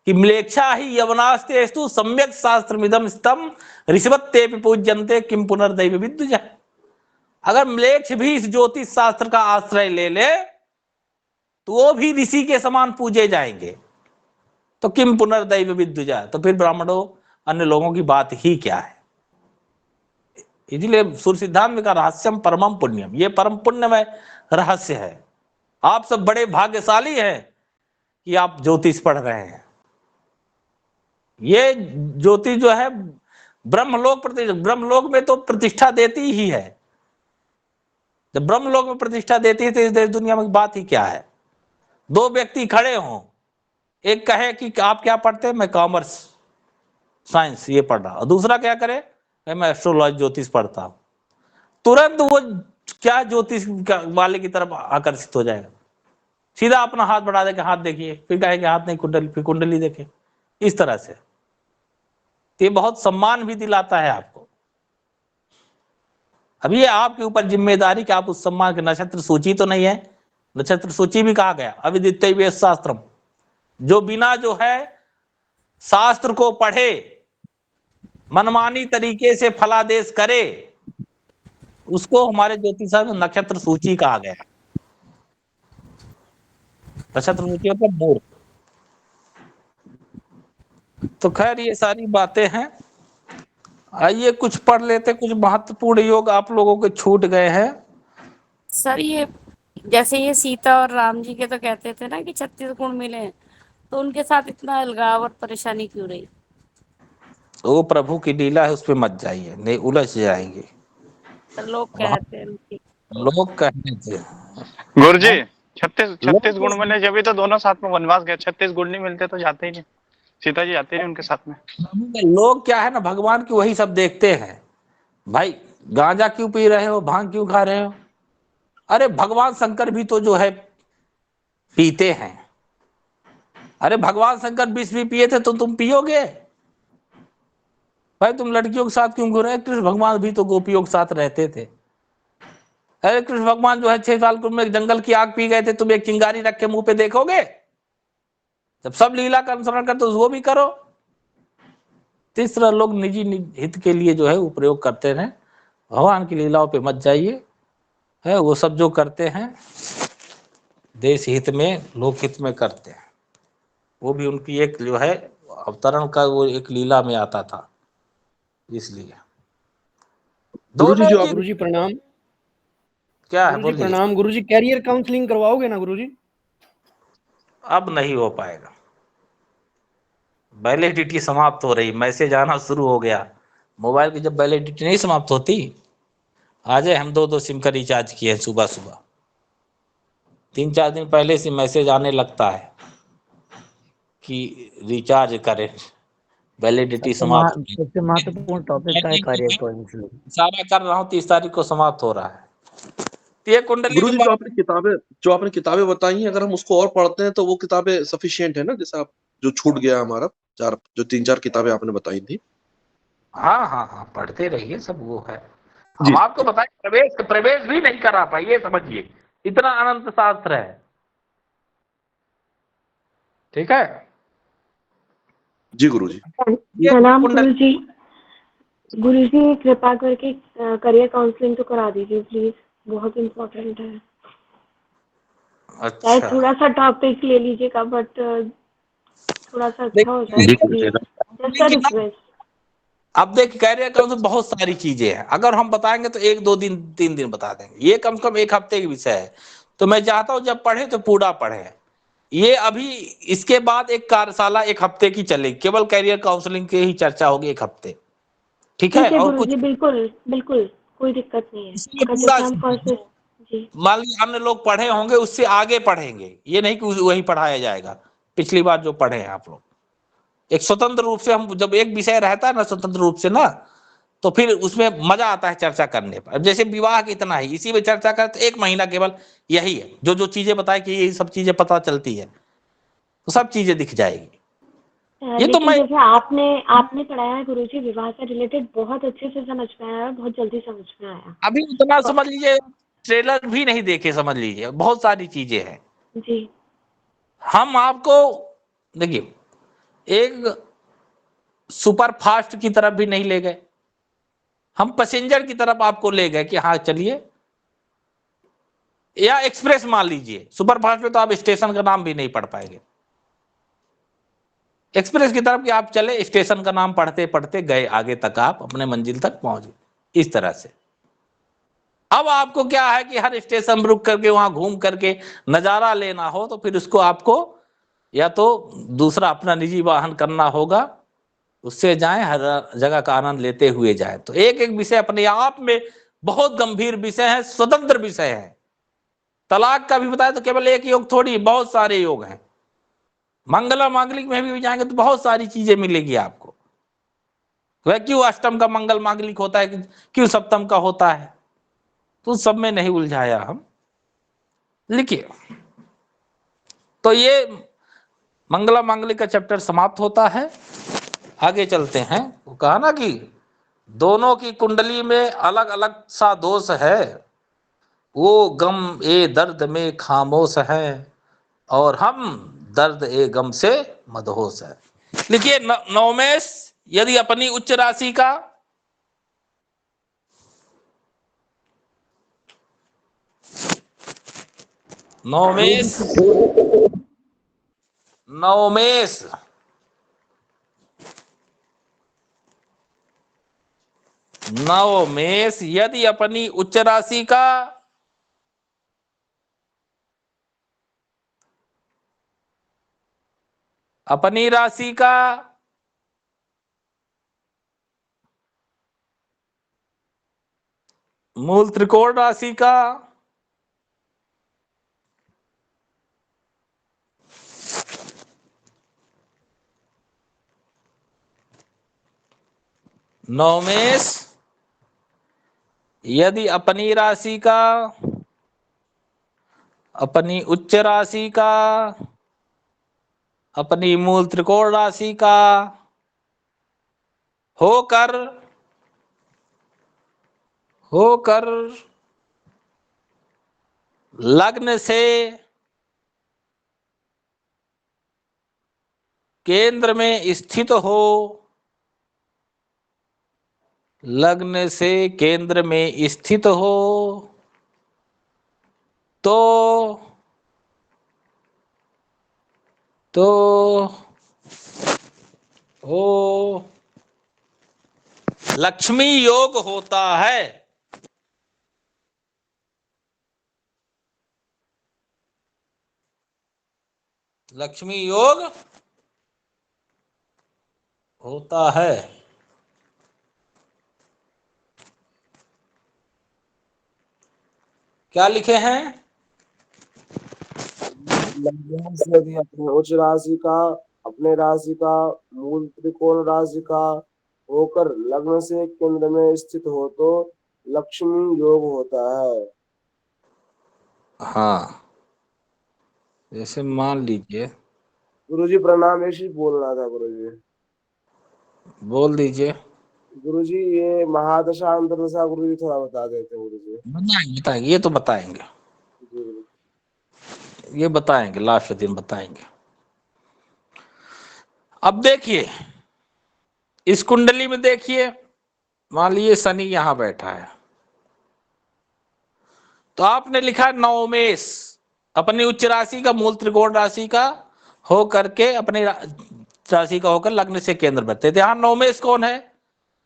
कि म्लेच्छा ही यवनास्तेस्तु सम्यक शास्त्रमिदं स्तम ऋषभत्ते पूज्यन्ते किम पुनर्दैव विद्युजा। अगर म्लेच्छ भी इस ज्योतिष शास्त्र का आश्रय ले ले तो वो भी ऋषि के समान पूजे जाएंगे। तो किम पुनर्दैव विद्युजा, तो फिर ब्राह्मणों अन्य लोगों की बात ही क्या है। इसलिए सूर्य सिद्धांत में का रहस्यम परमम पुण्यम, ये परम पुण्यमय रहस्य है। आप सब बड़े भाग्यशाली हैं कि आप ज्योतिष पढ़ रहे हैं। ये ज्योतिष जो है ब्रह्मलोक में तो प्रतिष्ठा देती ही है। जब ब्रह्मलोक में प्रतिष्ठा देती है तो इस दुनिया में बात ही क्या है। दो व्यक्ति खड़े हों, एक कहे कि आप क्या पढ़ते हैं, मैं कॉमर्स साइंस ये पढ़ रहा, और दूसरा क्या करे, मैं एस्ट्रोलॉजी ज्योतिष पढ़ता हूं, तुरंत वो क्या ज्योतिष वाले की तरफ आकर्षित हो जाएगा। सीधा अपना हाथ बढ़ा देगा, हाथ देखिए, फिर कहेंगे हाथ नहीं कुंडली, फिर कुंडली देखे, इस तरह से। ये बहुत सम्मान भी दिलाता है आपको। अब ये आपके ऊपर जिम्मेदारी कि आप उस सम्मान के, नक्षत्र सूची तो नहीं है, नक्षत्र सूची भी कहा गया अविदित्य शास्त्रम, जो बिना जो है शास्त्र को पढ़े मनमानी तरीके से फलादेश करे उसको हमारे ज्योतिष में नक्षत्र सूची कहा गया। नक्षत्र सूची मतलब मूर्ख। तो खैर ये सारी बातें हैं। आइए कुछ पढ़ लेते, कुछ महत्वपूर्ण योग आप लोगों के छूट गए हैं। सर ये जैसे ये सीता और राम जी के तो कहते थे ना कि 36 गुण मिले, तो उनके साथ इतना अलगाव और परेशानी क्यों रही? वो प्रभु की लीला है, उस पर मत जाइए, नहीं उलझ जाएंगे। तो लोग कहते हैं लोग कहने थे गुरु जी 36 गुण मिले, जब भी तो दोनों साथ में वनवास गए। 36 गुण नहीं मिलते तो जाते ही नहीं, सीता जी जाते नहीं उनके साथ में। लोग क्या है ना, भगवान की वही सब देखते हैं। भाई गांजा क्यों पी रहे हो, भांग क्यों खा रहे हो, अरे भगवान शंकर भी तो जो है पीते हैं। अरे भगवान शंकर विष भी पिए थे तो तुम पियोगे? भाई तुम लड़कियों के साथ क्यों घूरे? कृष्ण भगवान भी तो गोपियों के साथ रहते थे। अरे कृष्ण भगवान जो है 6 साल की उम्र में जंगल की आग पी गए थे, तुम एक चिंगारी रख के मुंह पे देखोगे? जब सब लीला का अनुसरण करते वो भी करो। तीसरा लोग निजी हित के लिए जो है वो प्रयोग करते हैं, भगवान की लीलाओं पे मत जाइए। है वो सब जो करते हैं देश हित में, लोक हित में करते हैं। वो भी उनकी एक जो है अवतरण का वो एक लीला में आता था, इसलिए दोनों की। गुरुजी प्रणाम। क्या है गुरुजी बोलिए? प्रणाम। गुरुजी कैरियर काउंसलिंग करवाओगे ना गुरुजी? अब नहीं हो पाएगा, वैलिडिटी समाप्त हो रही, मैसेज आना शुरू हो गया। मोबाइल की जब वैलिडिटी नहीं समाप्त होती, आज हम 2-2 सिम का रिचार्ज किए सुबह सुबह, 3-4 दिन पहले से मैसेज आने लगता है कि रिचार्ज करें, वैलिडिटी समाप्त। सबसे महत्वपूर्ण टॉपिक का है कैरियर काउंसलिंग। सारा कर रहा हूँ, 30 तारीख को समाप्त हो रहा है। ये कुंडली गुरुजी जो आपने किताबें बताई हैं, अगर हम उसको और पढ़ते हैं तो वो किताबें सफिशिएंट है ना? जैसे आप जो छूट गया हमारा 3-4 किताबें आपने बताई थी। हाँ हाँ हाँ, पढ़ते रहिए, सब वो है। हम आपको बताएं, प्रवेश भी नहीं करा पाए, ये समझिए, इतना अनंत शास्त्र है। ठीक है जी गुरुजी। सलाम गुरुजी। गुरुजी कृपा करके करियर काउंसलिंग तो करा दीजिए प्लीज, बहुत इम्पोर्टेंट है। अच्छा, थोड़ा सा टॉपिक ले लीजिएगा, बट थोड़ा सा अच्छा हो जाए। अब देखिए कैरियर काउंसलिंग बहुत सारी चीजें हैं, अगर हम बताएंगे तो 1-2 दिन 3 दिन बता देंगे, ये कम से कम 1 हफ्ते की विषय है। तो मैं चाहता हूं जब पढ़े तो पूरा पढ़े। ये अभी इसके बाद एक कार्यशाला 1 हफ्ते की चलेगी, केवल कैरियर काउंसलिंग की ही चर्चा होगी 1 हफ्ते। ठीक है, और कुछ बिल्कुल बिल्कुल कोई दिक्कत नहीं है। मान लीजिए अन्य लोग पढ़े होंगे उससे आगे पढ़ेंगे, ये नहीं कि वही पढ़ाया जाएगा पिछली बार जो पढ़े हैं आप लोग। एक स्वतंत्र रूप से हम जब एक विषय रहता है ना स्वतंत्र रूप से ना, तो फिर उसमें मजा आता है चर्चा करने पर। जैसे विवाह की इतना ही इसी में चर्चा करते 1 महीना केवल यही है, जो जो चीजें बताए कि ये सब चीजें पता चलती है, तो सब चीजें दिख जाएगी। ये तो मैं जैसे आपने पढ़ाया है गुरुजी, विवाह से रिलेटेड बहुत अच्छे से समझ में आया, बहुत जल्दी समझ में आया। अभी उतना समझ लीजिए, ट्रेलर भी नहीं देखे, समझ लीजिए बहुत सारी चीजें हैं। जी हम आपको देखिए, एक सुपर फास्ट की तरफ भी नहीं ले गए, हम पैसेंजर की तरफ आपको ले गए कि हाँ चलिए, या एक्सप्रेस मान लीजिए। सुपर फास्ट में तो आप स्टेशन का नाम भी नहीं पढ़ पाएंगे, एक्सप्रेस की तरफ कि आप चले, स्टेशन का नाम पढ़ते पढ़ते गए आगे तक, आप अपने मंजिल तक पहुंच गए इस तरह से। अब आपको क्या है कि हर स्टेशन रुक करके वहां घूम करके नजारा लेना हो तो फिर उसको आपको या तो दूसरा अपना निजी वाहन करना होगा, उससे जाएं, हर जगह का आनंद लेते हुए जाएं। तो एक एक विषय अपने आप में बहुत गंभीर विषय है, स्वतंत्र विषय है। तलाक का भी बताया तो केवल एक योग थोड़ी, बहुत सारे योग हैं। मंगला मांगलिक में भी जाएंगे तो बहुत सारी चीजें मिलेगी आपको। वह क्यों अष्टम का मंगल मांगलिक होता है, क्यों सप्तम का होता है, तो सब में नहीं उलझाया हम। लिखिए, तो ये मंगला मांगलिक का चैप्टर समाप्त होता है। आगे चलते हैं। वो कहा ना कि दोनों की कुंडली में अलग अलग सा दोष है, वो गम ए दर्द में खामोश है और हम दर्द ए गम से मदहोश है। लिखिए, नवमेश यदि अपनी उच्च राशि का नवमेश नवमेश नवमेश यदि अपनी उच्च राशि का अपनी राशि का मूल त्रिकोण राशि का नवमेश यदि अपनी राशि का अपनी उच्च राशि का अपनी मूल त्रिकोण राशि का होकर होकर लग्न से केंद्र में स्थित हो, लग्न से केंद्र में स्थित हो तो वो लक्ष्मी योग होता है। लक्ष्मी योग होता है। क्या लिखे हैं? लग्न से यदि अपने उच्च राशि का अपने राशि का मूल त्रिकोण राशि का होकर लग्न से केंद्र में स्थित हो तो लक्ष्मी योग होता है। हाँ, जैसे मान लीजिए, गुरुजी प्रणाम, ऐसे ही बोलना था गुरुजी। बोल दीजिए। गुरुजी ये महादशा अंतरदशा गुरुजी थोड़ा बता देते गुरुजी। बताएंगे बताएंगे, ये तो बताएंगे, जी गुरुजी। ये बताएंगे, लास्ट दिन बताएंगे। अब देखिए, इस कुंडली में देखिए, मान लीजिए शनि यहां बैठा है, तो आपने लिखा नवमेश अपनी उच्च राशि का मूल त्रिकोण राशि का हो करके अपनी राशि का होकर लग्न से केंद्र बैठते थे। यहां नवमेश कौन है?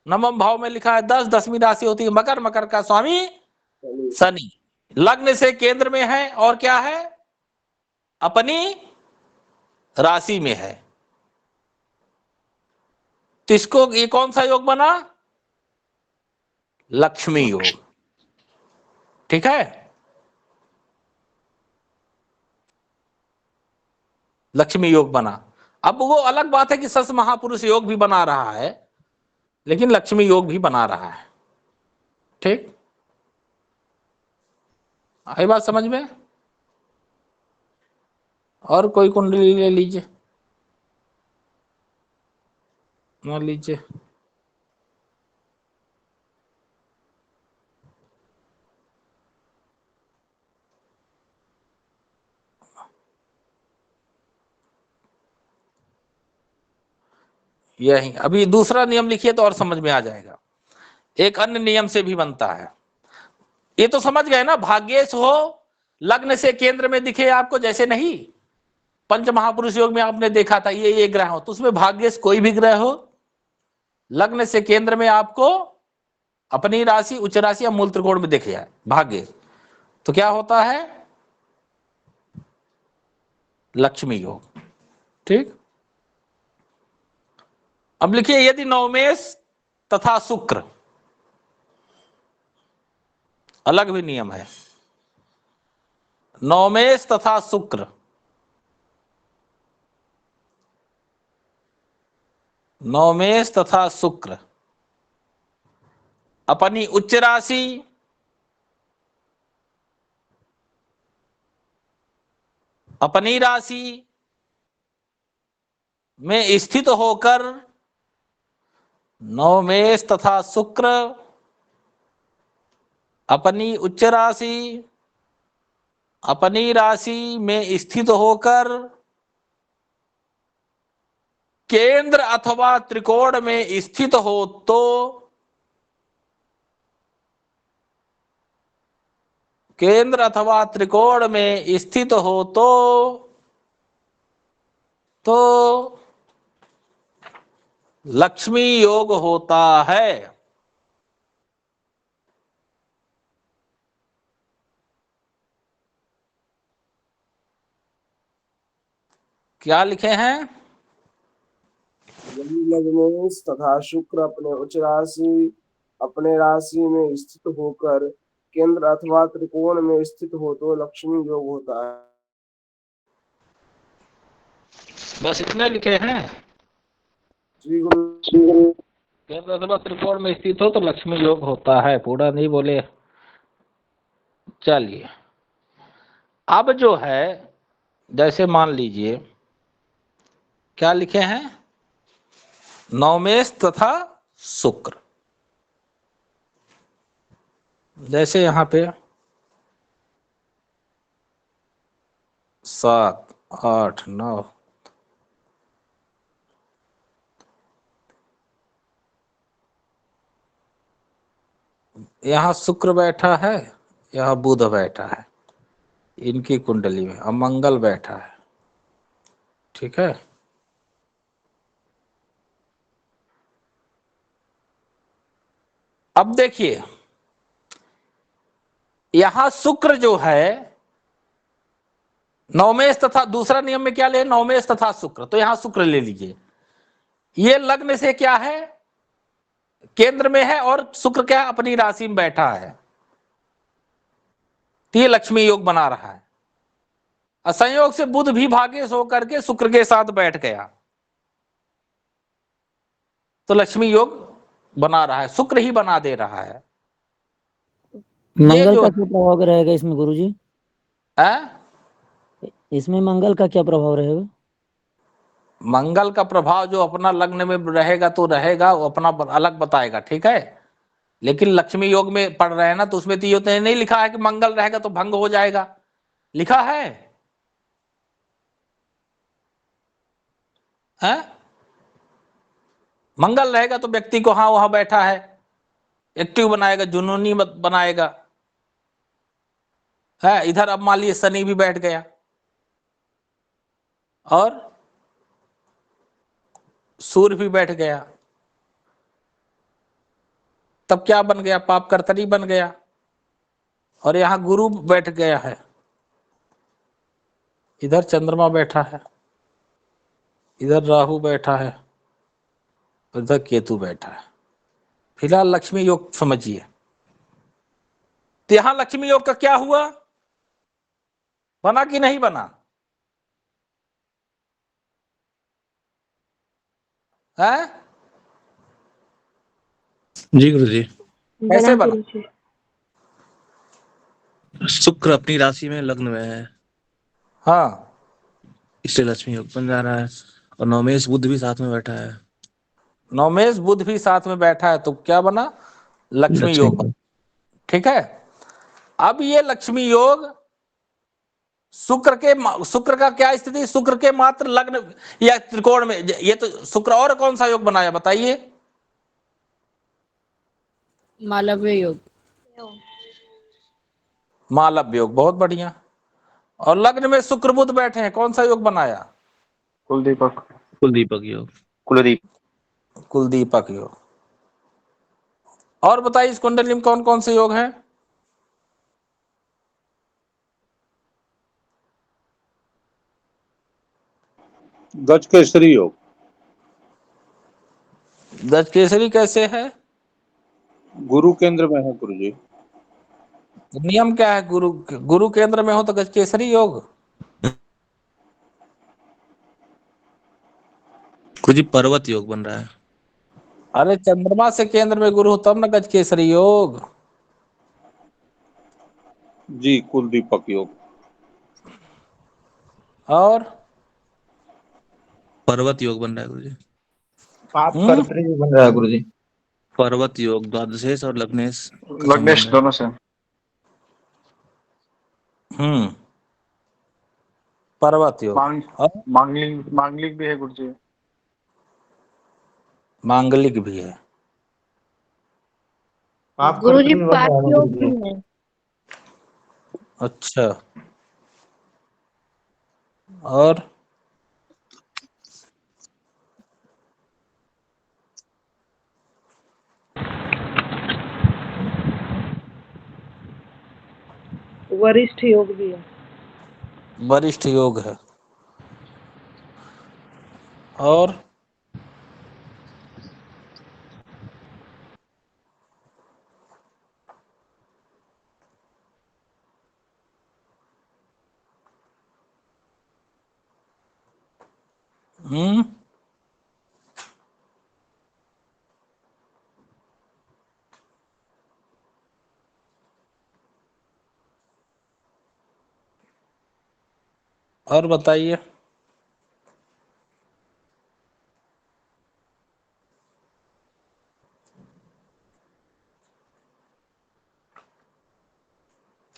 नवम भाव में लिखा है 10, 10वीं राशि होती है मकर, मकर का स्वामी शनि, लग्न से केंद्र में है और क्या है? अपनी राशि में है। तो इसको ये कौन सा योग बना? लक्ष्मी योग। ठीक है, लक्ष्मी योग बना। अब वो अलग बात है कि सस महापुरुष योग भी बना रहा है, लेकिन लक्ष्मी योग भी बना रहा है। ठीक, आई बात समझ में? और कोई कुंडली ले लीजिए, मान लीजिए। यही अभी दूसरा नियम लिखिए तो और समझ में आ जाएगा। एक अन्य नियम से भी बनता है। ये तो समझ गए ना, भाग्येश हो लग्न से केंद्र में दिखे आपको, जैसे नहीं पंच महापुरुष योग में आपने देखा था ये ग्रह हो, तो उसमें भाग्येश कोई भी ग्रह हो लग्न से केंद्र में आपको अपनी राशि उच्च राशि या मूल त्रिकोण में दिखे जाए भाग्य, तो क्या होता है? लक्ष्मी योग। ठीक, अब लिखिए यदि नवमेश तथा शुक्र, अलग भी नियम है, नवमेश तथा शुक्र नवमेश तथा शुक्र अपनी उच्च राशि अपनी राशि में स्थित होकर, नवमेश तथा शुक्र अपनी उच्च राशि अपनी राशि में स्थित होकर केंद्र अथवा त्रिकोण में स्थित हो तो केंद्र अथवा त्रिकोण में स्थित हो तो लक्ष्मी योग होता है। क्या लिखे हैं? यदि लग्नेश तथा शुक्र अपने राशि में स्थित होकर केंद्र अथवा त्रिकोण में स्थित हो तो लक्ष्मी योग होता है। बस इतने लिखे हैं। श्री गुरु। केंद्र अथवा त्रिकोण में स्थित हो तो लक्ष्मी योग होता है, पूरा नहीं बोले। चलिए अब जो है, जैसे मान लीजिए क्या लिखे हैं, नवमेश तथा शुक्र, जैसे यहां पे 7 8 9 यहां शुक्र बैठा है, यहां बुध बैठा है इनकी कुंडली में, अब मंगल बैठा है। ठीक है, अब देखिए यहां शुक्र जो है नवमेश तथा, दूसरा नियम में क्या ले, नवमेश तथा शुक्र, तो यहां शुक्र ले लीजिए। ये लग्न से क्या है, केंद्र में है, और शुक्र क्या है, अपनी राशि में बैठा है, तो ये लक्ष्मी योग बना रहा है। असंयोग से बुध भी भाग्येश होकर के शुक्र के साथ बैठ गया तो लक्ष्मी योग बना रहा है, शुक्र ही बना दे रहा है। मंगल का क्या प्रभाव रहेगा इसमें गुरुजी? इसमें मंगल का क्या प्रभाव रहेगा? मंगल का प्रभाव जो अपना लग्न में रहेगा तो रहेगा, वो अपना अलग बताएगा। ठीक है, लेकिन लक्ष्मी योग में पढ़ रहे हैं ना, तो उसमें तो ये नहीं लिखा है कि मंगल रहेगा तो भंग हो जाएगा, लिखा है? मंगल रहेगा तो व्यक्ति को हाँ वहां बैठा है एक्टिव बनाएगा, जुनूनी बनाएगा है। इधर अब मान लीजिए शनि भी बैठ गया और सूर्य भी बैठ गया, तब क्या बन गया, पाप कर्तरी बन गया। और यहां गुरु बैठ गया है, इधर चंद्रमा बैठा है, इधर राहु बैठा है, इधर केतु बैठा है। फिलहाल लक्ष्मी योग समझिए। तो यहां लक्ष्मी योग का क्या हुआ, बना कि नहीं बना? है जी गुरुजी। कैसे बना? शुक्र अपनी राशि में लग्न में है, हाँ, इसलिए लक्ष्मी योग बन जा रहा है। और नवमेश बुध भी साथ में बैठा है, नवमेश बुध भी साथ में बैठा है, तो क्या बना, लक्ष्मी योग। ठीक है, अब ये लक्ष्मी योग शुक्र का क्या स्थिति, शुक्र के मात्र लग्न या त्रिकोण में, ये तो शुक्र और कौन सा योग बनाया बताइए? मालव्य योग। मालव्य योग, बहुत बढ़िया। और लग्न में शुक्र बुध बैठे हैं, कौन सा योग बनाया? कुलदीपक। कुलदीपक योग। कुलदीप। कुलदीपक योग। और बताइए इस कुंडली में कौन कौन से योग हैं? गज केसरी योग। गज केसरी कैसे है? गुरु केंद्र में है गुरु जी। नियम क्या है? गुरु केंद्र में हो तो गज केसरी योग? गुरुजी पर्वत योग बन रहा है। अरे चंद्रमा से केंद्र में गुरु हो तब न गज केसरी योग। जी कुलदीपक योग। और पर्वत योग बन रहा है गुरुजी। पाप कर्तरी भी बन रहा है गुरुजी। पर्वत योग द्वादशेश और लग्नेश का लग्नेश संबंध है। दोनों से। पर्वत योग। और मांगलिक भी है गुरुजी। मांगलिक भी है। पाप गुरुजी कर्तरी भी बन रहा पाप है योग गुरुजी। भी है। अच्छा। और वरिष्ठ योग भी है। वरिष्ठ योग है। और और बताइए।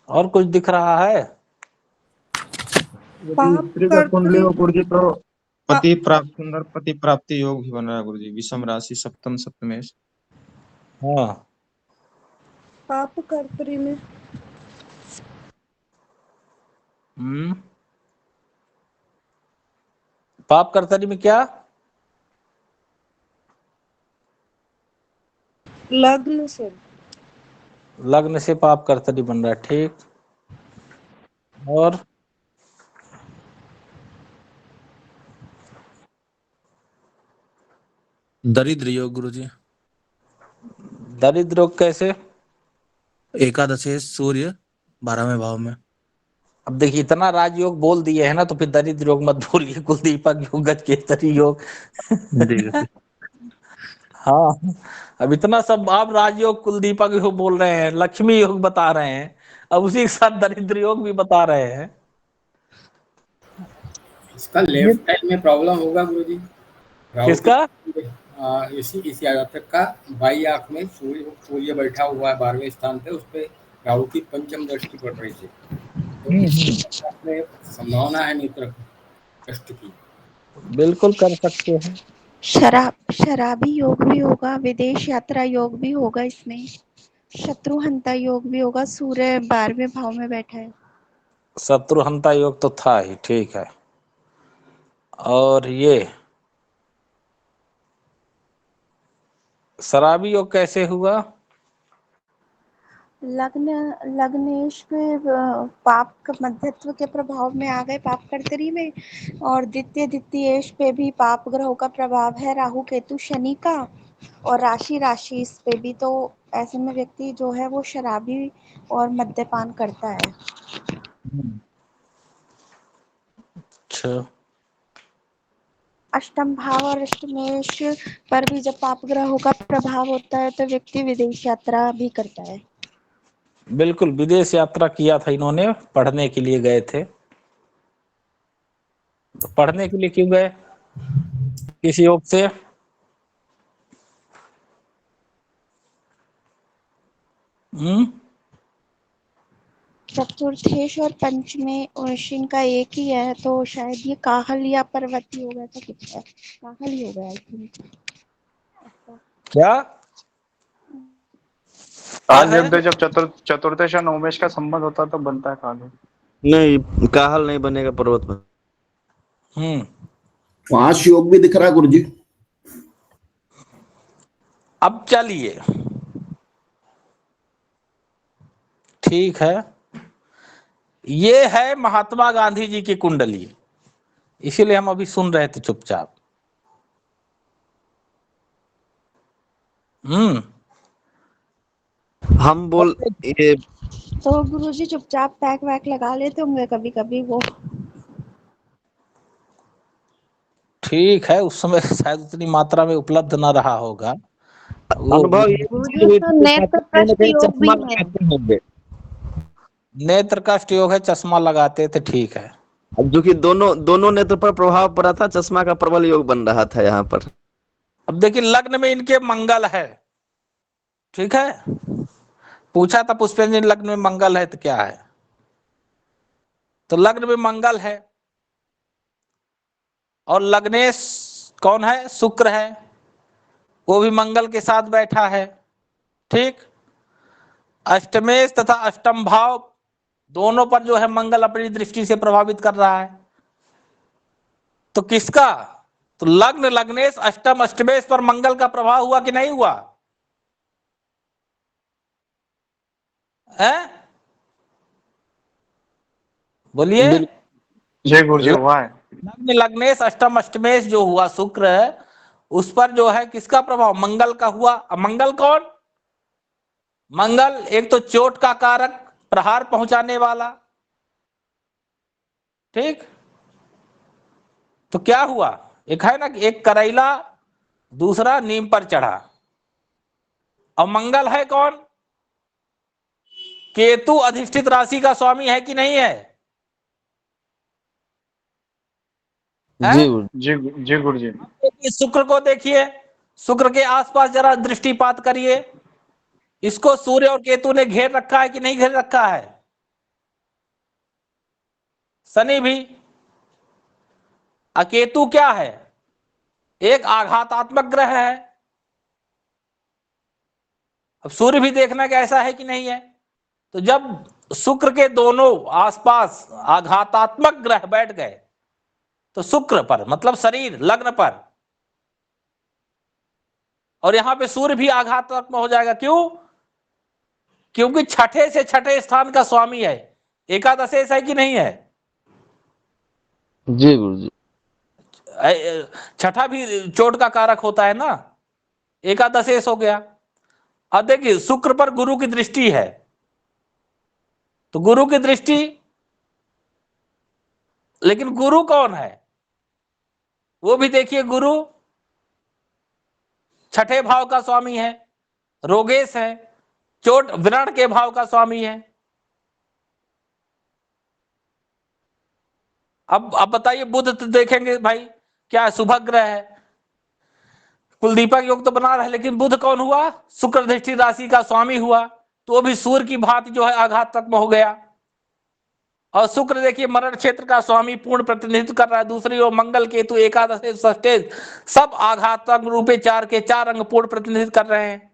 और कुछ दिख रहा है? यदि स्त्री का कुंडली हो गुरुजी तो पति प्राप्त, सुंदर पति प्राप्ति योग भी बन रहा है गुरुजी। विषम राशि सप्तम सप्तमेश। हाँ। पाप कर्तरी में पाप कर्तरी में क्या? लग्न से। लग्न से पाप कर्तरी बन रहा है, ठीक। और दरिद्र योग गुरुजी। दरिद्र योग कैसे? एकादशेश सूर्य 12वें भाव में। अब देखिए इतना राजयोग बोल दिए है ना, तो फिर दरिद्र योग मत बोलिए। कुलदीपक योग, गज केसरी योग। हाँ, अब इतना सब आप राजयोग कुलदीपक योग बोल रहे हैं, लक्ष्मी योग बता रहे हैं, अब उसी के साथ दरिद्र योग भी बता रहे हैं। इसका लेफ्ट हैंड में प्रॉब्लम होगा गुरुजी। किसका? इसी जातक का बाई आंख में सूर्य बैठा हुआ है 12वें स्थान पे, उस पे राहु की पंचम दृष्टि पड़ रही थी, तो में संभावना है नेत्र कष्ट की। बिल्कुल कर सकते हैं। शराबी योग भी होगा, विदेश यात्रा योग भी होगा, इसमें शत्रुहंता योग भी होगा। सूर्य 12वें भाव में बैठा है। शत्रुहंता योग तो था ही, ठीक है। और ये शराबी योग कैसे हुआ? लग्नेश पे पाप का मध्यत्व के प्रभाव में आ गए पाप कर्तरी में, और द्वितीयेश पे भी पाप ग्रहों का प्रभाव है, राहु केतु शनि का, और राशि इस पे भी। तो ऐसे में व्यक्ति जो है वो शराबी और मद्यपान करता है। अच्छा। अष्टम भाव और अष्टमेश पर भी जब पाप ग्रहों का प्रभाव होता है तो व्यक्ति विदेश यात्रा भी करता है। बिल्कुल, विदेश यात्रा किया था इन्होंने, पढ़ने के लिए गए थे। तो पढ़ने के लिए क्यों गए? किस योग से? चतुर्थेश और पंचमे और शिन का एक ही है, तो शायद ये काहल या पर्वती हो गया था, कुछ है काहल ही हो गया आई थिंक। क्या काल है? युग जब चतुर्थेश और नवमेश का संबंध होता है तो बनता है काल युग। नहीं, काहल नहीं बनेगा पर्वत में। 5 योग भी दिख रहा है गुरुजी। अब चलिए ठीक है, ये है महात्मा गांधी जी की कुंडली, इसीलिए हम अभी सुन रहे थे चुपचाप। हम बोल ये तो गुरुजी चुपचाप पैक वैक लगा लेते होंगे कभी कभी वो। ठीक है, उस समय शायद उतनी मात्रा में उपलब्ध न रहा होगा वो। अनुभव नेत्र कष्ट योग भी है। नेत्र कष्ट योग है, चश्मा लगाते थे, ठीक है। अब जो कि दोनों नेत्र पर प्रभाव पड़ा था, चश्मा का प्रबल योग बन रहा था यहाँ पर। अब देखिए लग्न में इनके मंगल है, ठीक है। पूछा था पुष्पेंद्र लग्न में मंगल है तो क्या है, तो लग्न में मंगल है और लग्नेश कौन है, शुक्र है, वो भी मंगल के साथ बैठा है, ठीक। अष्टमेश तथा अष्टम भाव दोनों पर जो है मंगल अपनी दृष्टि से प्रभावित कर रहा है। तो किसका, तो लग्न लग्नेश अष्टम अष्टमेश पर मंगल का प्रभाव हुआ कि नहीं हुआ है? बोलिए। जय गुरुजी, हुआ है। लग्न लग्नेश अष्टम अष्टमेश जो हुआ शुक्र है, उस पर जो है किसका प्रभाव, मंगल का हुआ। अब मंगल कौन, मंगल एक तो चोट का कारक, प्रहार पहुंचाने वाला, ठीक। तो क्या हुआ, एक है ना, एक करैला दूसरा नीम पर चढ़ा। और मंगल है कौन, केतु अधिष्ठित राशि का स्वामी है कि नहीं है? जी गुरुजी। शुक्र को देखिए, शुक्र के आसपास जरा दृष्टिपात करिए, इसको सूर्य और केतु ने घेर रखा है कि नहीं घेर रखा है? शनि भी। अकेतु क्या है, एक आघातात्मक ग्रह है। अब सूर्य भी देखना कि ऐसा है कि नहीं है। तो जब शुक्र के दोनों आसपास आघातात्मक ग्रह बैठ गए, तो शुक्र पर मतलब शरीर लग्न पर, और यहां पे सूर्य भी आघातात्मक हो जाएगा। क्यों, क्योंकि छठे से छठे स्थान का स्वामी है, एकादशेश है कि नहीं है? जी गुरुजी। छठा भी चोट का कारक होता है ना, एकादशेश हो गया। अब देखिए शुक्र पर गुरु की दृष्टि है, तो गुरु की दृष्टि, लेकिन गुरु कौन है वो भी देखिए, गुरु छठे भाव का स्वामी है, रोगेश है, चोट व्रण के भाव का स्वामी है। अब बताइए, बुध तो देखेंगे भाई क्या शुभ ग्रह है, कुलदीपक योग तो बना रहा है, लेकिन बुध कौन हुआ, शुक्र दृष्टि राशि का स्वामी हुआ, तो वो भी सूर्य की भांति जो है आघातात्मक हो गया। और शुक्र देखिए मरण क्षेत्र का स्वामी पूर्ण प्रतिनिधित्व कर रहा है। दूसरी ओर मंगल केतु एकादश षष्ठेश सब आघातात्मक रूपे 4 के 4 अंग पूर्ण प्रतिनिधित्व कर रहे हैं।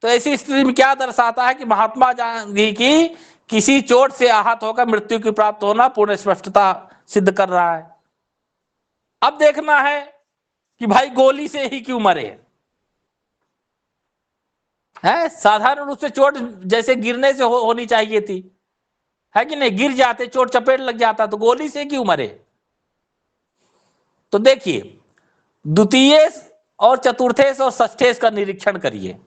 तो ऐसी स्थिति में क्या दर्शाता है कि महात्मा गांधी की किसी चोट से आहत होकर मृत्यु की प्राप्त होना पूर्ण स्पष्टता सिद्ध कर रहा है। अब देखना है कि भाई गोली से ही क्यों मरे है, साधारण रूप से चोट जैसे गिरने से होनी चाहिए थी, है कि नहीं, गिर जाते चोट चपेट लग जाता, तो गोली से क्यों मरे? तो देखिए द्वितीयेश और चतुर्थेश और षष्ठेश का निरीक्षण करिए।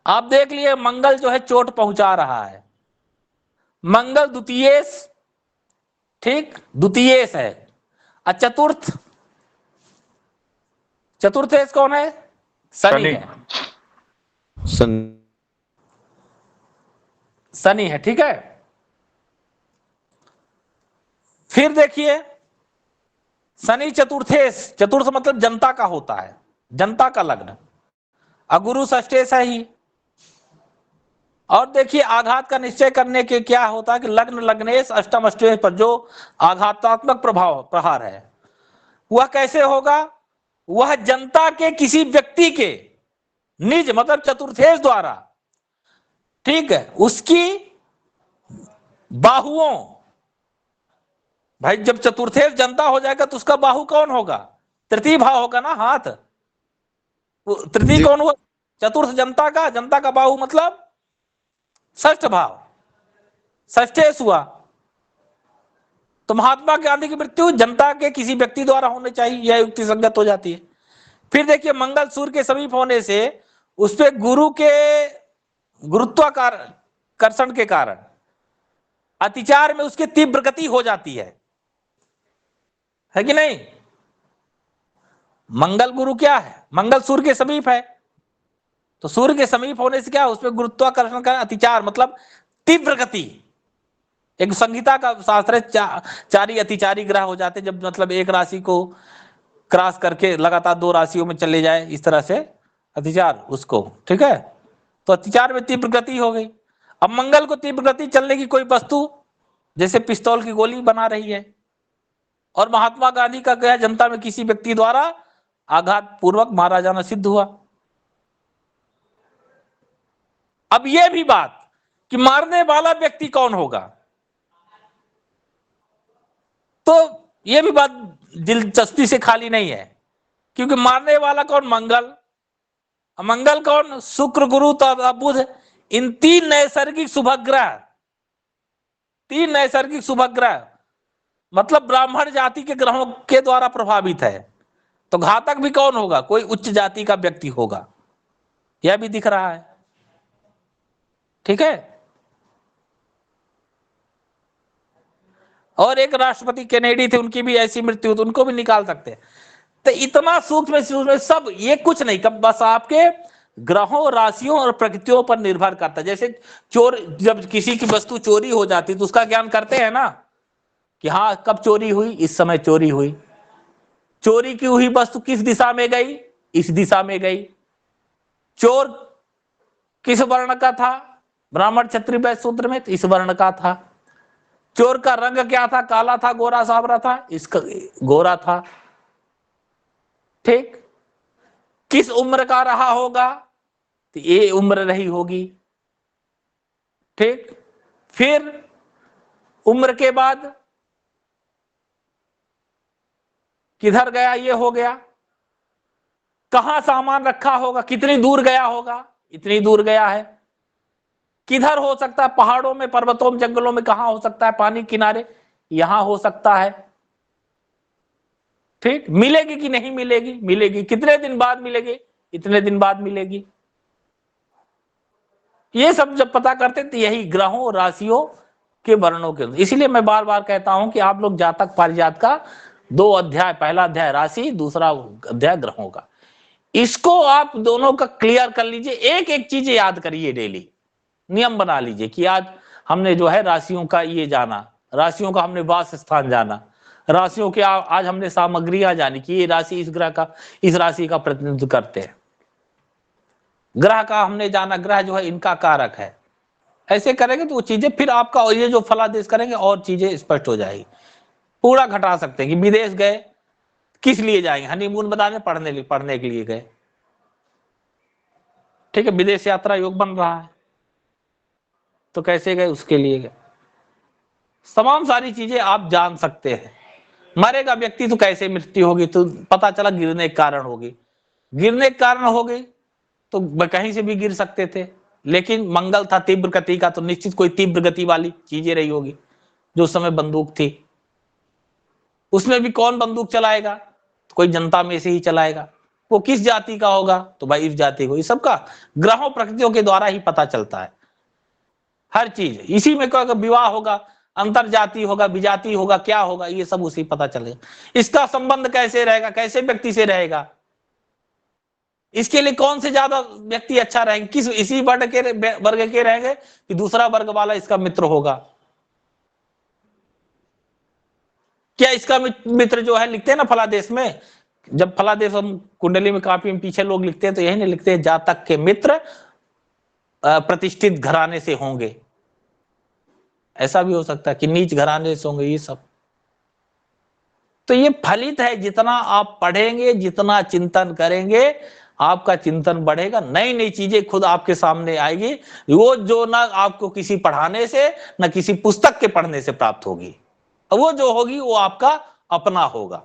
आप देख लिए मंगल जो है चोट पहुंचा रहा है, मंगल द्वितीयेश, ठीक, द्वितीयेश है। और चतुर्थेश कौन है, शनि है, शनि है, ठीक है। फिर देखिए शनि चतुर्थेश, चतुर्थ मतलब जनता का होता है, जनता का लग्न, और गुरु षष्ठेश है ही। और देखिए आघात का निश्चय करने के क्या होता है कि लग्न लग्नेश अष्टम अष्टमेश पर जो आघातात्मक प्रभाव प्रहार है वह कैसे होगा, वह जनता के किसी व्यक्ति के निज मतलब चतुर्थेश द्वारा, ठीक है, उसकी बाहुओं, भाई जब चतुर्थेश जनता हो जाएगा तो उसका बाहु कौन होगा, तृतीय भाव होगा ना, हाथ, तृतीय कौन हुआ, चतुर्थ जनता का बाहु मतलब षष्ठ भाव, षष्ठेश हुआ। तो महात्मा गांधी की मृत्यु जनता के किसी व्यक्ति द्वारा होनी चाहिए, यह युक्ति संगत हो जाती है। फिर देखिए मंगल सूर्य के समीप होने से उस पे गुरु के गुरुत्वाकर्षण के कारण अतिचार में उसकी तीव्र गति हो जाती है कि नहीं। मंगल गुरु क्या है, मंगल सूर्य के समीप है, तो सूर्य के समीप होने से क्या है, उसमें गुरुत्वाकर्षण का अतिचार मतलब तीव्र गति। एक संहिता का शास्त्र है, चारी अतिचारी ग्रह हो जाते जब मतलब एक राशि को क्रॉस करके लगातार दो राशियों में चले जाए, इस तरह से अतिचार उसको, ठीक है। तो अतिचार में तीव्र गति हो गई। अब मंगल को तीव्र गति चलने की कोई वस्तु जैसे पिस्तौल की गोली बना रही है, और महात्मा गांधी का क्या, जनता में किसी व्यक्ति द्वारा आघात पूर्वक मारा जाना सिद्ध हुआ। अब यह भी बात कि मारने वाला व्यक्ति कौन होगा, तो यह भी बात दिलचस्पी से खाली नहीं है, क्योंकि मारने वाला कौन, मंगल, मंगल कौन, शुक्र गुरु तथा बुध, इन तीन नैसर्गिक शुभग्रह, तीन नैसर्गिक शुभग्रह मतलब ब्राह्मण जाति के ग्रहों के द्वारा प्रभावित है। तो घातक भी कौन होगा, कोई उच्च जाति का व्यक्ति होगा, यह भी दिख रहा है, ठीक है। और एक राष्ट्रपति केनेडी थे, उनकी भी ऐसी मृत्यु, तो उनको भी निकाल सकते हैं। तो इतना सूक्ष्म सब ये कुछ नहीं, कब बस आपके ग्रहों, राशियों और प्रकृतियों पर निर्भर करता है। जैसे चोर, जब किसी की वस्तु चोरी हो जाती तो उसका ज्ञान करते हैं ना कि हाँ कब चोरी हुई, इस समय चोरी हुई, चोरी की हुई वस्तु किस दिशा में गई, इस दिशा में गई, चोर किस वर्ण का था, ब्राह्मण क्षत्रिय वैश्य शूद्र में, तो इस वर्ण का था, चोर का रंग क्या था, काला था, गोरा सावरा था, इसका गोरा था, ठीक, किस उम्र का रहा होगा, तो ये उम्र रही होगी, ठीक। फिर उम्र के बाद किधर गया, ये हो गया, कहां सामान रखा होगा, कितनी दूर गया होगा, इतनी दूर गया है, किधर हो सकता है, पहाड़ों में, पर्वतों में, जंगलों में, कहां हो सकता है, पानी किनारे, यहां हो सकता है, ठीक। मिलेगी कि नहीं मिलेगी, मिलेगी, कितने दिन बाद मिलेगी, इतने दिन बाद मिलेगी। ये सब जब पता करते तो यही ग्रहों, राशियों के वर्णों के, इसीलिए मैं बार बार कहता हूं कि आप लोग जातक पारिजात का 2 अध्याय, पहला अध्याय राशि, दूसरा अध्याय ग्रहों का, इसको आप दोनों का क्लियर कर लीजिए। एक एक चीज याद करिए, डेली नियम बना लीजिए कि आज हमने जो है राशियों का ये जाना, राशियों का हमने वास स्थान जाना, राशियों के आज हमने सामग्रियां जानी कि ये राशि इस ग्रह का, इस राशि का प्रतिनिधित्व करते हैं, ग्रह का हमने जाना, ग्रह जो है इनका कारक है। ऐसे करेंगे तो वो चीजें फिर आपका, और ये जो फलादेश करेंगे और चीजें स्पष्ट हो जाएगी। पूरा घटा सकते हैं कि विदेश गए, किस लिए जाएंगे, हनीमून बताने, पढ़ने के लिए गए, ठीक है, विदेश यात्रा योग बन रहा है, तो कैसे गए, उसके लिए गए, तमाम सारी चीजें आप जान सकते हैं। मरेगा व्यक्ति तो कैसे मृत्यु होगी, तो पता चला गिरने के कारण होगी, गिरने के कारण होगी तो कहीं से भी गिर सकते थे, लेकिन मंगल था तीव्र गति का, तो निश्चित कोई तीव्र गति वाली चीजें रही होगी। जो उस समय बंदूक थी, उसमें भी कौन बंदूक चलाएगा, तो कोई जनता में से ही चलाएगा, वो किस जाति का होगा, तो भाई इस जाति को। ये सबका ग्रहों प्रकृतियों के द्वारा ही पता चलता है हर चीज। इसी में कोई विवाह होगा, अंतर जाति होगा, विजाति होगा, क्या होगा, ये सब उसी पता चलेगा। इसका संबंध कैसे रहेगा, कैसे व्यक्ति से रहेगा, इसके लिए कौन से ज्यादा व्यक्ति अच्छा रहेंगे, किस इसी वर्ग के रहेंगे कि दूसरा वर्ग वाला इसका मित्र होगा, क्या इसका मित्र जो है, लिखते हैं ना फलादेश में, जब फलादेश हम कुंडली में काफी पीछे लोग लिखते हैं तो यही नहीं लिखते हैं, जातक के मित्र प्रतिष्ठित घराने से होंगे, ऐसा भी हो सकता है कि नीच घराने से होंगे, ये सब। तो ये फलित है, जितना आप पढ़ेंगे, जितना चिंतन करेंगे, आपका चिंतन बढ़ेगा, नई नई चीजें खुद आपके सामने आएगी, वो जो ना आपको किसी पढ़ाने से, ना किसी पुस्तक के पढ़ने से प्राप्त होगी, वो जो होगी वो आपका अपना होगा।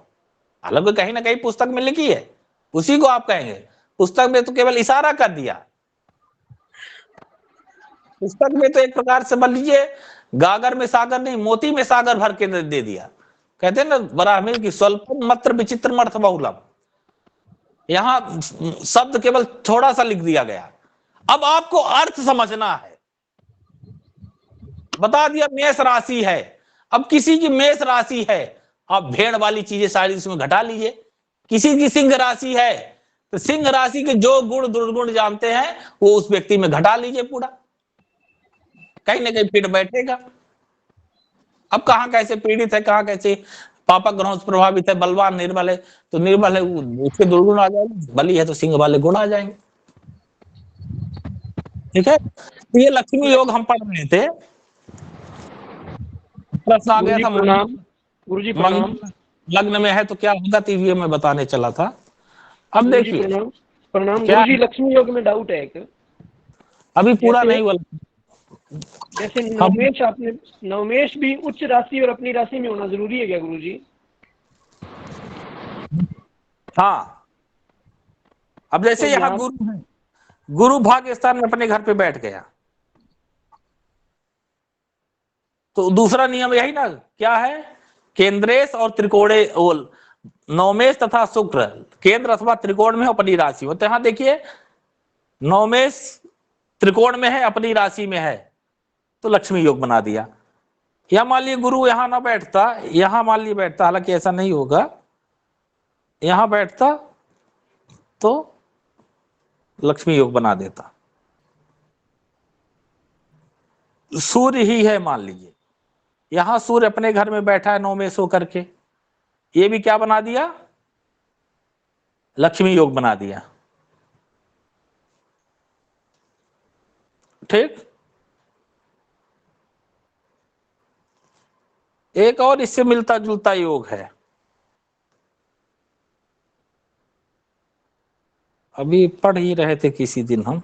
हालांकि कहीं ना कहीं पुस्तक में लिखी है, उसी को आप कहेंगे, पुस्तक में तो केवल इशारा कर दिया, पुस्तक में तो एक प्रकार से मान लीजिए गागर में सागर नहीं, मोती में सागर भर के दे दिया। कहते हैं ना ब्राह्मण की स्वल्पम मत्र विचित्र अर्थ बहुलम, यहां शब्द केवल थोड़ा सा लिख दिया गया, अब आपको अर्थ समझना है। बता दिया मेष राशि है, अब किसी की मेष राशि है, आप भेड़ वाली चीजें सारी इसमें घटा लीजिए। किसी की सिंह राशि है, तो सिंह राशि के जो गुण दुर्गुण जानते हैं वो उस व्यक्ति में घटा लीजिए पूरा, कहीं ना कहीं फिट बैठेगा। अब कहां कैसे पीड़ित है, कहां कैसे पापा ग्रहों से प्रभावित है, बलवान निर्बल है, तो निर्बल है उसके दुर्गुण आ जाएंगे, बली है तो सिंह वाले गुण आ जाएंगे। ठीक है, तो ये लक्ष्मी योग हम पढ़ रहे थे, प्रश्न आ गया था गुरुजी प्रणाम। लग्न में है तो क्या होगा, तीव्र में बताने चला था। अब देखिए प्रणाम क्या गुरुजी, लक्ष्मी योग में डाउट है एक, अभी पूरा नहीं हुआ। जैसे नवमेश भी उच्च राशि और अपनी राशि में होना जरूरी है क्या गुरुजी? हाँ, अब जैसे तो यहाँ गुरु है, गुरु भाग्य स्थान में अपने घर पे बैठ गया, तो दूसरा नियम यही ना, क्या है, केंद्रेश और त्रिकोणे, नवमेश तथा शुक्र केंद्र अथवा त्रिकोण में अपनी राशि में। तो यहां देखिए नवमेश त्रिकोण में है, अपनी राशि में है, तो लक्ष्मी योग बना दिया। या मान लीजिए गुरु यहां ना बैठता, यहां मान लीजिए बैठता, हालांकि ऐसा नहीं होगा, यहां बैठता तो लक्ष्मी योग बना देता। सूर्य ही है मान लीजिए, यहां सूर्य अपने घर में बैठा है नवमेश होकर के, ये भी क्या बना दिया, लक्ष्मी योग बना दिया। ठीक, एक और इससे मिलता जुलता योग है, अभी पढ़ ही रहे थे किसी दिन हम,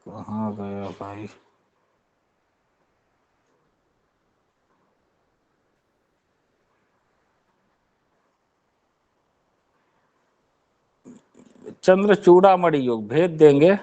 कहाँ गया भाई, चंद्र चूड़ामणि योग भेज देंगे।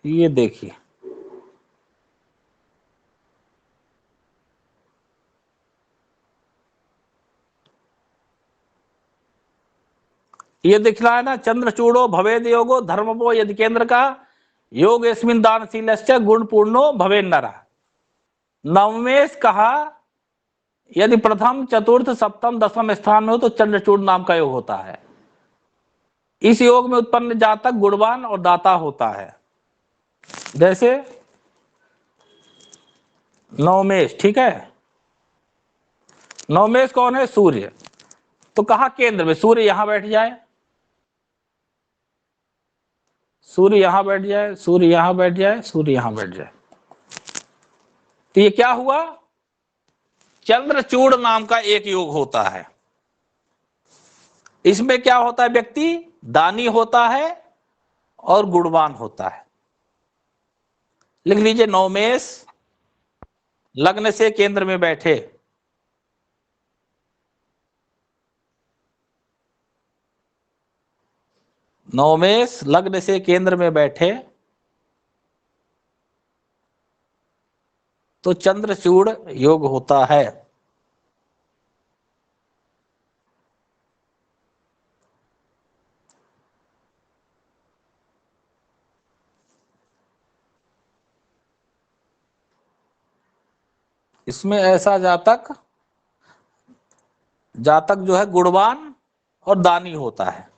ये देखिए, ये दिख रहा है ना, चंद्र चूड़ो भवेद योगो धर्मपो यदि केंद्र का योग अस्मिन् दानशीलस्य गुण पूर्णो भवे नरा। नवमेश कहा यदि प्रथम चतुर्थ सप्तम दसम स्थान में हो तो चंद्रचूड़ नाम का योग होता है। इस योग में उत्पन्न जातक गुणवान और दाता होता है। जैसे नवमेश, ठीक है, नवमेश कौन है, सूर्य, तो कहा केंद्र में, सूर्य यहां बैठ जाए, सूर्य यहां बैठ जाए, सूर्य यहां बैठ जाए, सूर्य यहां बैठ जाए, तो ये क्या हुआ, चंद्रचूड़ नाम का एक योग होता है। इसमें क्या होता है, व्यक्ति दानी होता है और गुणवान होता है। लिख लीजिए, नवमेश लग्न से केंद्र में बैठे, नवमेश लग्न से केंद्र में बैठे तो चंद्रचूड़ योग होता है। इसमें ऐसा जातक जो है गुणवान और दानी होता है।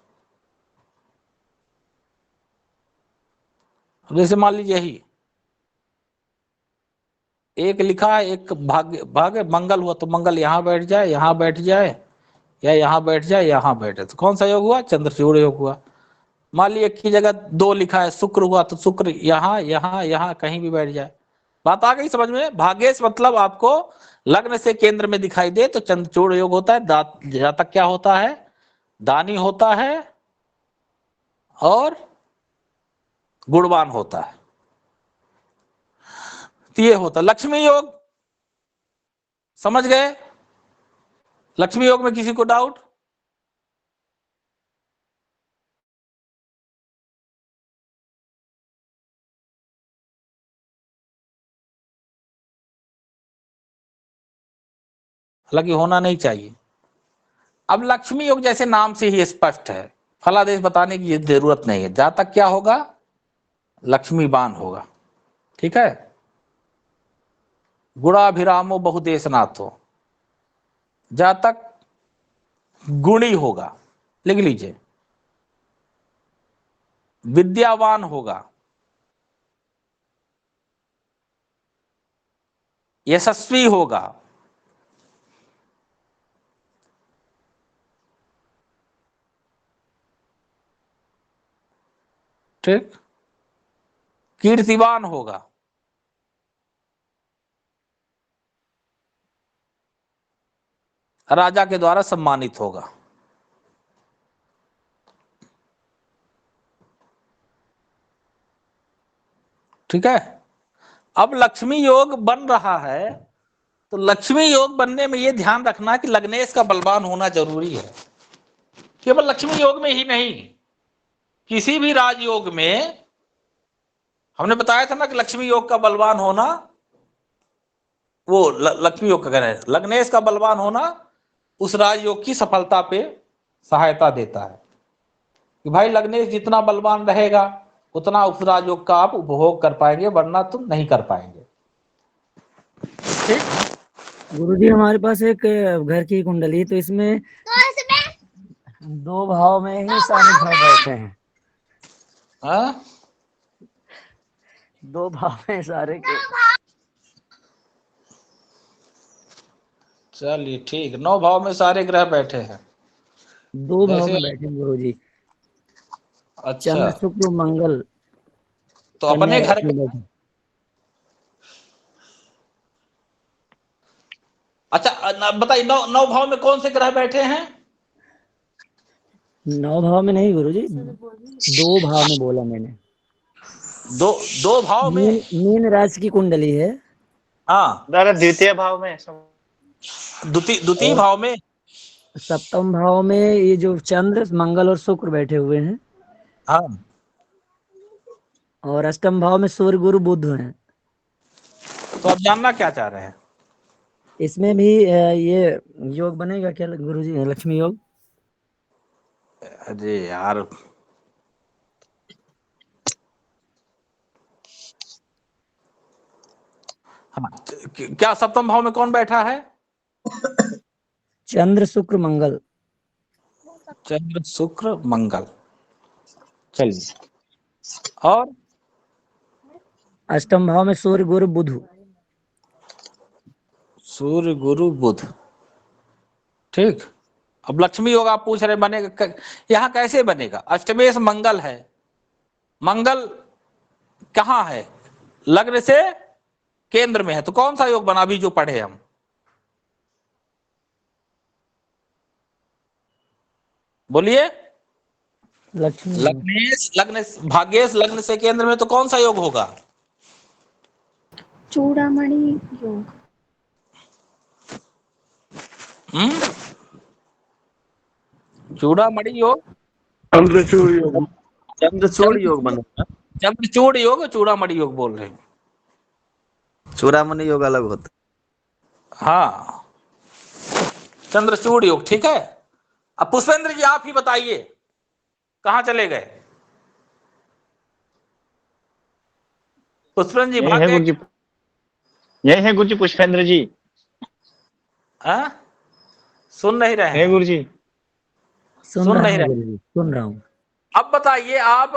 जैसे मान लीजिए यही एक लिखा है, एक भाग्य मंगल हुआ तो मंगल यहाँ बैठ जाए, यहाँ बैठ जाए, या यहाँ बैठ जाए, यहाँ बैठे, तो कौन सा योग हुआ? चंद्रचूड़ योग हुआ। मान लीजिए एक की जगह 2 लिखा है, शुक्र हुआ तो शुक्र यहाँ यहाँ यहाँ कहीं भी बैठ जाए। बात आ गई समझ में? भाग्येश मतलब आपको लग्न से केंद्र में दिखाई दे तो चंद्रचूड़ योग होता है। जातक क्या होता है? दानी होता है और गुणवान होता है। तो ये होता लक्ष्मी योग। समझ गए? लक्ष्मी योग में किसी को डाउट? हालांकि होना नहीं चाहिए। अब लक्ष्मी योग जैसे नाम से ही स्पष्ट है, फलादेश बताने की जरूरत नहीं है। जातक क्या होगा? लक्ष्मीवान होगा। ठीक है। गुणाभिरामो बहुदेशनाथो, जातक गुणी होगा, लिख लीजिए। विद्यावान होगा, यशस्वी होगा, ठीक, कीर्तिवान होगा, राजा के द्वारा सम्मानित होगा। ठीक है। अब लक्ष्मी योग बन रहा है तो लक्ष्मी योग बनने में यह ध्यान रखना कि लग्नेश का बलवान होना जरूरी है। केवल लक्ष्मी योग में ही नहीं, किसी भी राजयोग में हमने बताया था ना कि लक्ष्मी योग का बलवान होना, वो लक्ष्मी योग का कहना है, लग्नेश का बलवान होना उस राजयोग की सफलता पे सहायता देता है कि भाई लग्नेश जितना बलवान रहेगा उतना उस राजयोग का आप उपभोग कर पाएंगे, वरना तुम नहीं कर पाएंगे। ठीक। गुरुजी हमारे पास एक घर की कुंडली, तो इसमें 2 भाव में ही सारे ग्रह बैठे हैं। हाँ? 2 भाव में सारे के। चलिए ठीक, 9 भाव में सारे ग्रह बैठे हैं। 2 भाव में बैठे हैं गुरुजी। अच्छा, चंद्र शुक्र मंगल तो अपने घर में बैठे। अच्छा बताइए, 9 भाव में कौन से ग्रह बैठे हैं? 9 भाव में नहीं गुरुजी, 2 भाव में बोला मैंने। दो भाव में। मीन राशि की कुंडली है। हाँ, द्वितीय भाव में, द्वितीय भाव में, सप्तम भाव में ये जो चंद्र मंगल और शुक्र बैठे हुए हैं। हाँ। और अष्टम भाव में सूर्य गुरु बुध हैं। तो आप जानना क्या चाह रहे हैं? इसमें भी ये योग बनेगा क्या गुरुजी, लक्ष्मी योग? अरे यार, हाँ, क्या सप्तम भाव में कौन बैठा है? चंद्र शुक्र मंगल। चंद्र शुक्र मंगल। चलिए, और अष्टम भाव में सूर्य गुरु बुध। सूर्य गुरु बुध। ठीक। अब लक्ष्मी योग आप पूछ रहे बनेगा, यहां कैसे बनेगा? अष्टमेश मंगल है, मंगल कहाँ है? लग्न से केंद्र में है, तो कौन सा योग बना अभी जो पढ़े हम? बोलिए। लग्नेश लग्न भाग्येश लग्न से केंद्र में, तो कौन सा योग होगा? चूड़ामणि योग। चूड़ामणि योग, चंद्रचूड़ योग, चंद्रचूड़ योग बनेगा। चंद्रचूड़ योग, चूड़ामणि योग बोल रहे हैं। चूड़ामणि योग अलग होता। हाँ, चंद्रचूड़ योग, ठीक है। अब पुष्पेंद्र जी आप ही बताइए, कहाँ चले गए? पुष्पेंद्र जी यही भाग है गए? गुरुजी, यही है गुरुजी पुष्पेंद्र जी। हाँ, सुन नहीं रहे है हैं? गुरुजी। सुन नहीं रहे? गुरुजी, सुन रहा हूँ। अब बताइए आप,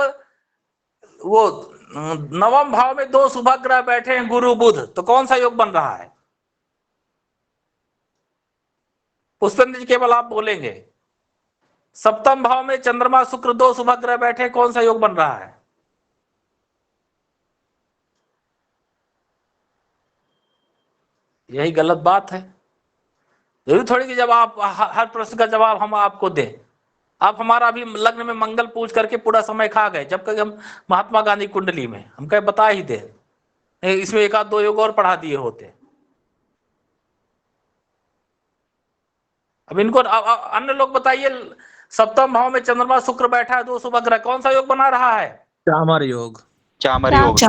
वो नवम भाव में 2 शुभ ग्रह बैठे हैं, गुरु बुध, तो कौन सा योग बन रहा है? पुष्पेंद्र जी केवल आप बोलेंगे। सप्तम भाव में चंद्रमा शुक्र 2 शुभ ग्रह बैठे, कौन सा योग बन रहा है? यही गलत बात है। जरूरी थोड़ी कि जब आप हर प्रश्न का जवाब हम आपको दें। आप हमारा अभी लग्न में मंगल पूछ करके पूरा समय खा गए, जबकि हम महात्मा गांधी कुंडली में हम कहे बता ही दे, इसमें 1-2 योग और पढ़ा दिए होते। अब इनको अन्य लोग बताइए, सप्तम भाव में चंद्रमा शुक्र बैठा है 2 शुभ ग्रह, कौन सा योग बना रहा है? चामर योग। चामर योग।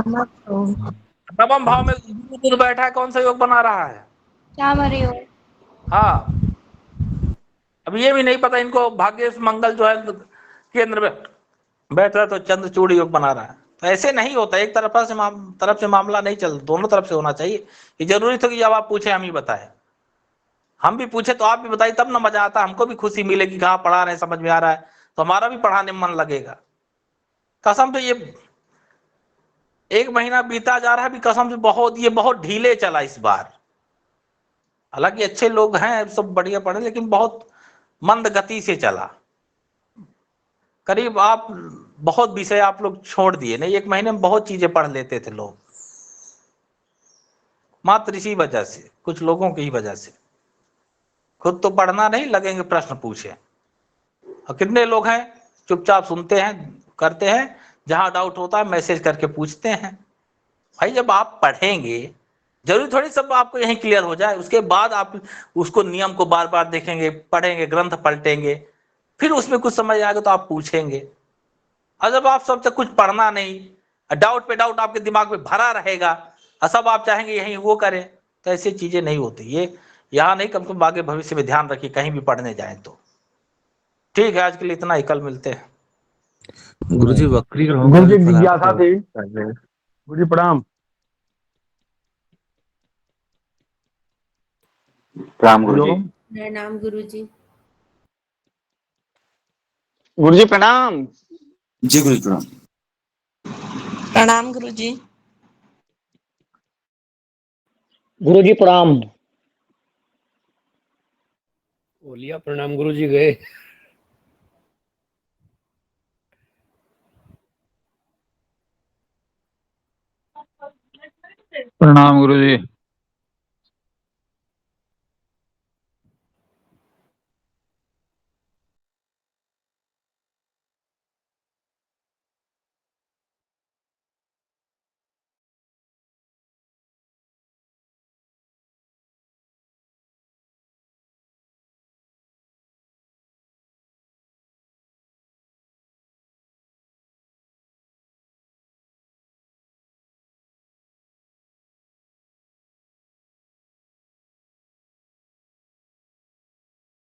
नवम भाव में गुरु बुध बैठा है, कौन सा योग बना रहा है? हाँ, अब ये भी नहीं पता इनको, भाग्य मंगल जो है केंद्र में बैठ रहा है तो चंद्रचूड़ योग बना रहा है। तो ऐसे नहीं होता, एक तरफ से मामला नहीं चल, दोनों तरफ से होना चाहिए। ये जरूरी था कि जब आप पूछे हम ही बताएं, हम भी पूछे तो आप भी बताइए, तब ना मजा आता, हमको भी खुशी मिलेगी, कहाँ पढ़ा रहे समझ में आ रहा है, तो हमारा भी पढ़ाने में मन लगेगा। कसम से ये 1 महीना बीता जा रहा है, भी कसम से बहुत ढीले चला इस बार। हालांकि अच्छे लोग हैं, सब बढ़िया पढ़े, लेकिन बहुत मंद गति से चला। करीब आप बहुत विषय आप लोग छोड़ दिए, नहीं 1 महीने में बहुत चीजें पढ़ लेते थे लोग, मात्र इसी वजह से, कुछ लोगों की ही वजह से। खुद तो पढ़ना नहीं लगेंगे प्रश्न पूछे। और कितने लोग हैं चुपचाप सुनते हैं, करते हैं, जहां डाउट होता है मैसेज करके पूछते हैं। भाई जब आप पढ़ेंगे, जरूरी थोड़ी सब आपको यही क्लियर हो जाए, उसके बाद आप उसको नियम को बार बार देखेंगे, पढ़ेंगे, ग्रंथ पलटेंगे, फिर उसमें कुछ समझ आएगा तो आप पूछेंगे। और जब आप सबसे कुछ पढ़ना नहीं, डाउट पे डाउट आपके दिमाग में भरा रहेगा, और सब आप चाहेंगे यही वो करें, तो ऐसी चीजें नहीं होती। ये यहाँ नहीं, कम से कम आगे भविष्य में ध्यान रखिए कहीं भी पढ़ने जाए तो। ठीक है, आज के लिए इतना ही, कल मिलते हैं। गुरुजी वक्री ग्रहों का गुरुजी भी फल जिज्ञासा आपको थी। कर रहे हैं। गुरुजी प्रणाम। प्रणाम हेलो गुरुजी। प्रणाम गुरुजी। गुरुजी प्रणाम। जी गुरुजी प्रणाम। प्रणाम गुरुजी। गुरुजी प्रणाम। ओलिया प्रणाम गुरुजी गए। प्रणाम गुरुजी।